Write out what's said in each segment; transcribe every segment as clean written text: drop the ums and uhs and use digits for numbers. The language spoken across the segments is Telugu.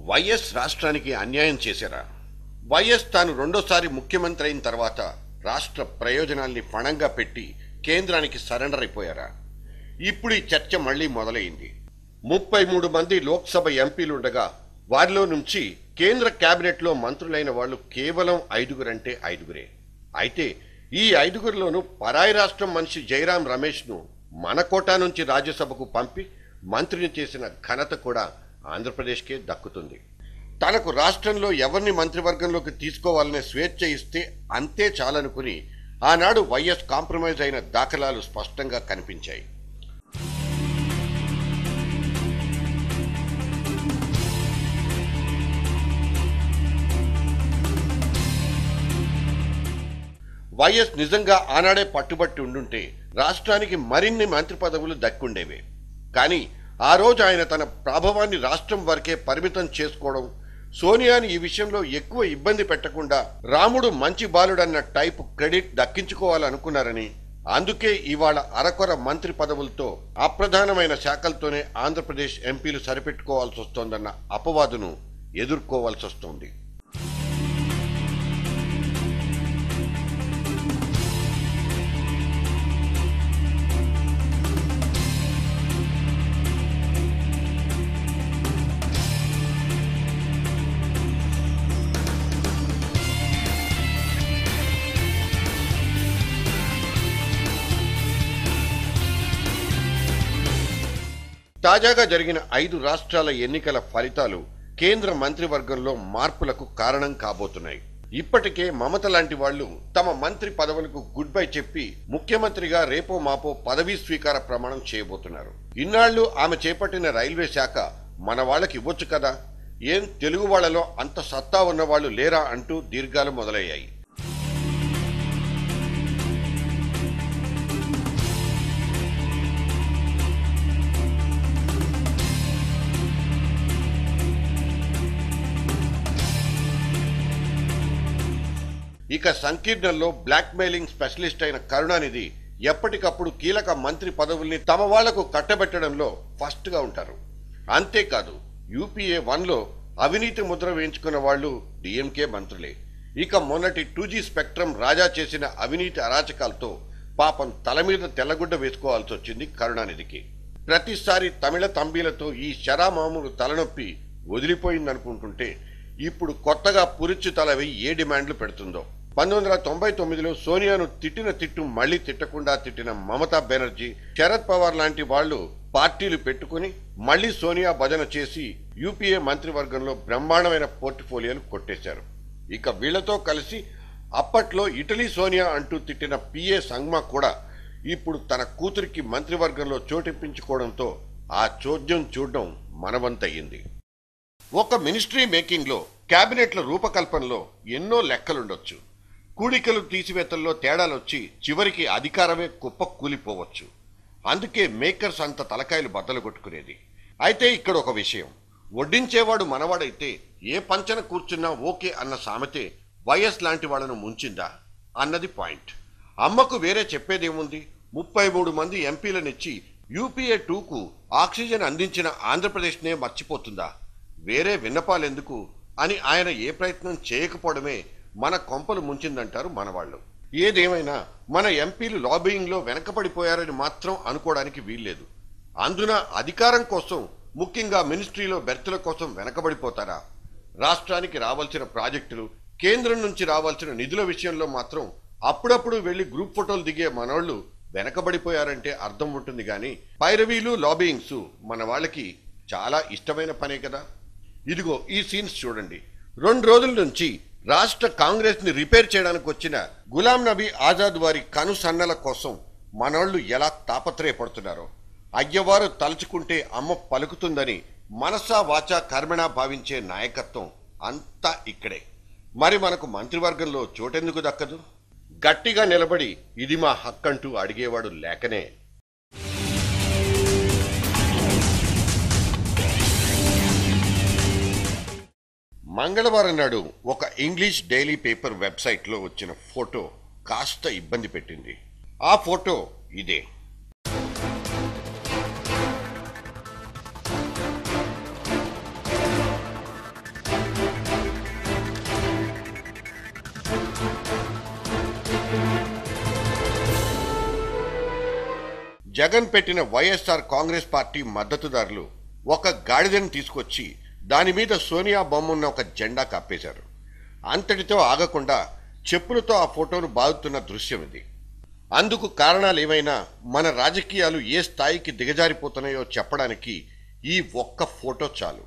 వైఎస్ రాష్ట్రానికి అన్యాయం చేశారా? వైఎస్ తాను రెండోసారి ముఖ్యమంత్రి అయిన తర్వాత రాష్ట్ర ప్రయోజనాల్ని పణంగా పెట్టి కేంద్రానికి సరెండర్ అయిపోయారా? ఇప్పుడు ఈ చర్చ మళ్లీ మొదలైంది. 33 మంది లోక్సభ ఎంపీలుండగా వారిలో నుంచి కేంద్ర కేబినెట్లో మంత్రులైన వాళ్ళు కేవలం 5 5గురే. అయితే ఈ 5గురిలోనూ పరాయి రాష్ట్రం మనిషి జైరాం రమేష్ను మన కోటా నుంచి రాజ్యసభకు పంపి మంత్రిని చేసిన ఘనత కూడా ఆంధ్రప్రదేశ్కే దక్కుతుంది. తనకు రాష్ట్రంలో ఎవరిని మంత్రివర్గంలోకి తీసుకోవాలనే స్వేచ్ఛ ఇస్తే అంతే చాలనుకుని ఆనాడు వైఎస్ కాంప్రమైజ్ అయిన దాఖలాలు స్పష్టంగా కనిపించాయి. వైఎస్ నిజంగా ఆనాడే పట్టుబట్టి ఉండుంటే రాష్ట్రానికి మరిన్ని మంత్రి పదవులు దక్కుండేవే. కానీ ఆ రోజు ఆయన తన ప్రభావాన్ని రాష్ట్రం వరకే పరిమితం చేసుకోవడం, సోనియాని ఈ విషయంలో ఎక్కువ ఇబ్బంది పెట్టకుండా రాముడు మంచి బాలుడన్న టైప్ క్రెడిట్ దక్కించుకోవాలనుకున్నారని, అందుకే ఇవాళ అరకొర మంత్రి పదవులతో అప్రధానమైన శాఖలతోనే ఆంధ్రప్రదేశ్ ఎంపీలు సరిపెట్టుకోవాల్సి వస్తోందన్న అపవాదును ఎదుర్కోవాల్సి వస్తోంది. తాజాగా జరిగిన 5 రాష్ట్రాల ఎన్నికల ఫలితాలు కేంద్ర మంత్రివర్గంలో మార్పులకు కారణం కాబోతున్నాయి. ఇప్పటికే మమత లాంటి వాళ్లు తమ మంత్రి పదవులకు గుడ్ బై చెప్పి ముఖ్యమంత్రిగా రేపో మాపో పదవీ స్వీకార ప్రమాణం చేయబోతున్నారు. ఇన్నాళ్లు ఆమె చేపట్టిన రైల్వే శాఖ మన వాళ్ళకి ఇవ్వచ్చు కదా, ఏం తెలుగు వాళ్లలో అంత సత్తా ఉన్న వాళ్ళు లేరా అంటూ దీర్ఘాలు మొదలయ్యాయి. ఇక సంకీర్ణంలో బ్లాక్ మెయిలింగ్ స్పెషలిస్ట్ అయిన కరుణానిధి ఎప్పటికప్పుడు కీలక మంత్రి పదవుల్ని తమ వాళ్లకు కట్టబెట్టడంలో ఫస్ట్ గా ఉంటారు. అంతేకాదు యూపీఏ 1లో అవినీతి ముద్ర వేయించుకున్న వాళ్లు డిఎంకే మంత్రులే. ఇక మొన్నటి 2G స్పెక్ట్రమ్ రాజా చేసిన అవినీతి అరాచకాలతో పాపం తల మీద తెల్లగుడ్డ వేసుకోవాల్సి వచ్చింది కరుణానిధికి. ప్రతిసారి తమిళ తంబీలతో ఈ శరామామూలు తలనొప్పి వదిలిపోయిందనుకుంటుంటే ఇప్పుడు కొత్తగా పురిచి తలవి ఏ డిమాండ్లు పెడుతుందో. 1999లో సోనియాను తిట్టిన తిట్టు మళ్లీ తిట్టకుండా తిట్టిన మమతా బెనర్జీ, శరద్ పవార్ లాంటి వాళ్లు పార్టీలు పెట్టుకుని మళ్లీ సోనియా భజన చేసి యూపీఏ మంత్రివర్గంలో బ్రహ్మాండమైన పోర్ట్ఫోలియోలు కొట్టేశారు. ఇక వీళ్లతో కలిసి అప్పట్లో ఇటలీ సోనియా అంటూ తిట్టిన పిఏ సంగ్మా కూడా ఇప్పుడు తన కూతురికి మంత్రివర్గంలో చోటిప్పించుకోవడంతో ఆ చోద్యం చూడడం మనవంతయ్యింది. ఒక మినిస్ట్రీ మేకింగ్లో, క్యాబినెట్ల రూపకల్పనలో ఎన్నో లెక్కలుండొచ్చు. కూడికలు తీసివేతల్లో తేడాలొచ్చి చివరికి అధికారమే కుప్ప కూలిపోవచ్చు. అందుకే మేకర్స్ అంత తలకాయలు బద్దలు కొట్టుకునేది. అయితే ఇక్కడ ఒక విషయం, వడ్డించేవాడు మనవాడైతే ఏ పంచన కూర్చున్నా ఓకే అన్న సామెతే వైఎస్ లాంటి వాళ్ళను ముంచిందా అన్నది పాయింట్. అమ్మకు వేరే చెప్పేదేముంది, 33 మంది ఎంపీలనిచ్చి యూపీఏ 2కు ఆక్సిజన్ అందించిన ఆంధ్రప్రదేశ్నే మర్చిపోతుందా? వేరే విన్నపాలెందుకు అని ఆయన ఏ ప్రయత్నం చేయకపోవడమే మన కొంపలు ముంచిందంటారు మనవాళ్లు. ఏదేమైనా మన ఎంపీలు లాబియింగ్లో వెనకబడిపోయారని మాత్రం అనుకోవడానికి వీల్లేదు. అందున అధికారం కోసం, ముఖ్యంగా మినిస్ట్రీలో బెర్తుల కోసం వెనకబడిపోతారా? రాష్ట్రానికి రావాల్సిన ప్రాజెక్టులు, కేంద్రం నుంచి రావాల్సిన నిధుల విషయంలో మాత్రం అప్పుడప్పుడు వెళ్లి గ్రూప్ ఫోటోలు దిగే మనోళ్లు వెనకబడిపోయారంటే అర్థం ఉంటుంది. గాని పైరవీలు, లాబియింగ్స్ మన వాళ్ళకి చాలా ఇష్టమైన పనే కదా. ఇదిగో ఈ సీన్స్ చూడండి. 2 రోజుల నుంచి రాష్ట్ర కాంగ్రెస్ ని రిపేర్ చేయడానికి వచ్చిన గులాం నబీ ఆజాద్ వారి కనుసన్నల కోసం మనోళ్లు ఎలా తాపత్రయపడుతున్నారో. అయ్యవారు తలుచుకుంటే అమ్మ పలుకుతుందని మనసా వాచా కర్మణా భావించే నాయకత్వం అంతా ఇక్కడే. మరి మనకు మంత్రివర్గంలో చోటెందుకు దక్కదు? గట్టిగా నిలబడి ఇది మా హక్కంటూ అడిగేవాడు లేకనే. మంగళవారం నాడు ఒక ఇంగ్లీష్ డైలీ పేపర్ వెబ్సైట్లో వచ్చిన ఫోటో కాస్త ఇబ్బంది పెట్టింది. ఆ ఫోటో ఇదే. జగన్ పెట్టిన వైఎస్ఆర్ కాంగ్రెస్ పార్టీ మద్దతుదారులు ఒక గాడిదను తీసుకొచ్చి దాని మీద సోనియా బొమ్మున్న ఒక జెండా కప్పేశారు. అంతటితో ఆగకుండా చెప్పులతో ఆ ఫోటోను బాదుతున్న దృశ్యం ఇది. అందుకు కారణాలు ఏమైనా మన రాజకీయాలు ఏ స్థాయికి దిగజారిపోతున్నాయో చెప్పడానికి ఈ ఒక్క ఫోటో చాలు.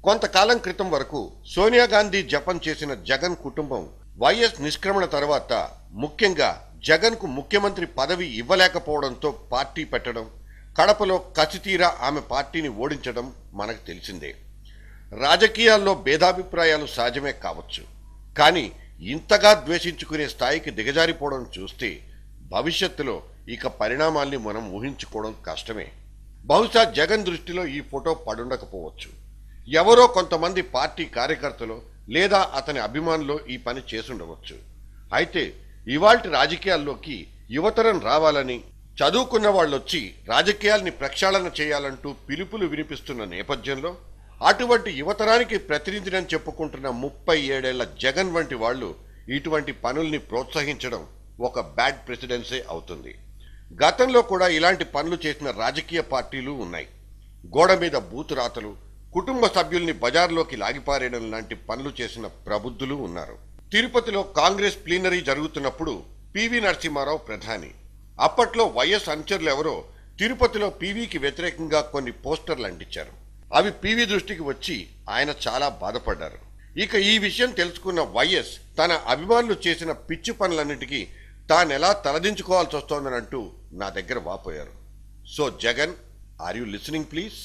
కొంతకాలం క్రితం వరకు సోనియా గాంధీ జపం చేసిన జగన్ కుటుంబం వైఎస్ నిష్క్రమణ తర్వాత ముఖ్యంగా జగన్ కు ముఖ్యమంత్రి పదవి ఇవ్వలేకపోవడంతో పార్టీ పెట్టడం, కడపలో కసితీరా ఆమె పార్టీని ఓడించడం మనకు తెలిసిందే. రాజకీయాల్లో భేదాభిప్రాయాలు సహజమే కావచ్చు, కానీ ఇంతగా ద్వేషించుకునే స్థాయికి దిగజారిపోవడం చూస్తే భవిష్యత్తులో ఇక పరిణామాల్ని మనం ఊహించుకోవడం కష్టమే. బహుశా జగన్ దృష్టిలో ఈ ఫోటో పడుండకపోవచ్చు. ఎవరో కొంతమంది పార్టీ కార్యకర్తలు లేదా అతని అభిమానులు ఈ పని చేసుండవచ్చు. అయితే ఇవాల్టి రాజకీయాల్లోకి యువతరం రావాలని, చదువుకున్న వాళ్ళొచ్చి రాజకీయాల్ని ప్రక్షాళన చేయాలంటూ పిలుపులు వినిపిస్తున్న నేపథ్యంలో అటువంటి యువతరానికి ప్రతినిధిని చెప్పుకుంటున్న 37 ఏళ్ల జగన్ వంటి వాళ్ళు ఇటువంటి పనుల్ని ప్రోత్సహించడం ఒక బ్యాడ్ ప్రెసిడెన్సే అవుతుంది. గతంలో కూడా ఇలాంటి పనులు చేసిన రాజకీయ పార్టీలు ఉన్నాయి. గోడ మీద బూతు రాతలు, కుటుంబ సభ్యుల్ని బజార్లోకి లాగిపారేయడం లాంటి పనులు చేసిన ప్రబుద్ధులు ఉన్నారు. తిరుపతిలో కాంగ్రెస్ ప్లీనరీ జరుగుతున్నప్పుడు పివి నరసింహారావు ప్రధాని. అప్పట్లో వైఎస్ అనుచరులు ఎవరో తిరుపతిలో పివికి వ్యతిరేకంగా కొన్ని పోస్టర్లు అంటించారు. అవి పివి దృష్టికి వచ్చి ఆయన చాలా బాధపడ్డారు. ఇక ఈ విషయం తెలుసుకున్న వైఎస్ తన అభిమానులు చేసిన పిచ్చి పనులన్నిటికీ తానెలా తలదించుకోవాల్సి వస్తోందనంటూ నా దగ్గర వాపోయారు. So Jagan, are you listening please?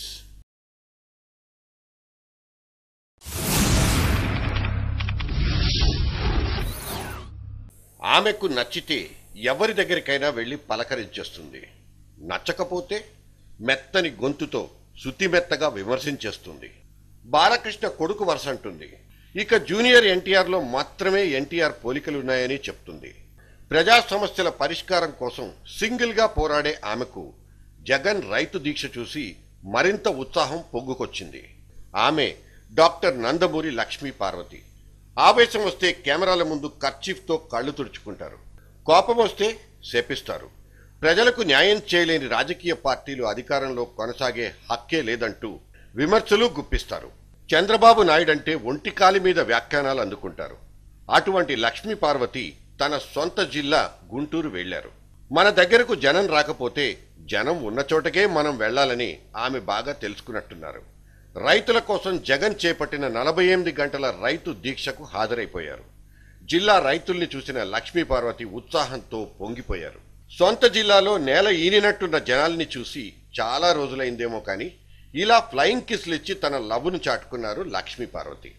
ఆమెకు నచ్చితే ఎవరి దగ్గరికైనా వెళ్ళి పలకరించేస్తుంది. నచ్చకపోతే మెత్తని గొంతుతో శుతిమెత్తగా విమర్శించేస్తుంది. బాలకృష్ణ కొడుకు వరుస అంటుంది. ఇక జూనియర్ ఎన్టీఆర్లో మాత్రమే ఎన్టీఆర్ పోలికలున్నాయని చెప్తుంది. ప్రజా సమస్యల పరిష్కారం కోసం సింగిల్గా పోరాడే ఆమెకు జగన్ రైతు దీక్ష చూసి మరింత ఉత్సాహం పొంగుకొచ్చింది. ఆమె డాక్టర్ నందమూరి లక్ష్మీ పార్వతి. ఆవేశం వస్తే కెమెరాల ముందు కర్చీఫ్తో కళ్ళు తుడుచుకుంటారు. కోపం వస్తే శపిస్తారు. ప్రజలకు న్యాయం చేయలేని రాజకీయ పార్టీలు అధికారంలో కొనసాగే హక్కే లేదంటూ విమర్శలు గుప్పిస్తారు. చంద్రబాబు నాయుడు అంటే ఒంటికాలి మీద వ్యాఖ్యానాలు అందుకుంటారు. అటువంటి లక్ష్మీ పార్వతి తన సొంత జిల్లా గుంటూరు వెళ్లారు. మన దగ్గరకు జనం రాకపోతే జనం ఉన్న చోటకే మనం వెళ్లాలని ఆమె బాగా తెలుసుకున్నట్టున్నారు. రైతుల కోసం జగన్ చేపట్టిన 48 గంటల రైతు దీక్షకు హాజరైపోయారు. జిల్లా రైతుల్ని చూసిన లక్ష్మీ పార్వతి ఉత్సాహంతో పొంగిపోయారు. సొంత జిల్లాలో నేల ఈనినట్టున్న జనాల్ని చూసి చాలా రోజులైందేమో కానీ ఇలా ఫ్లయింగ్ కిస్లు ఇచ్చి తన లవ్ను చాటుకున్నారు లక్ష్మీ పార్వతి.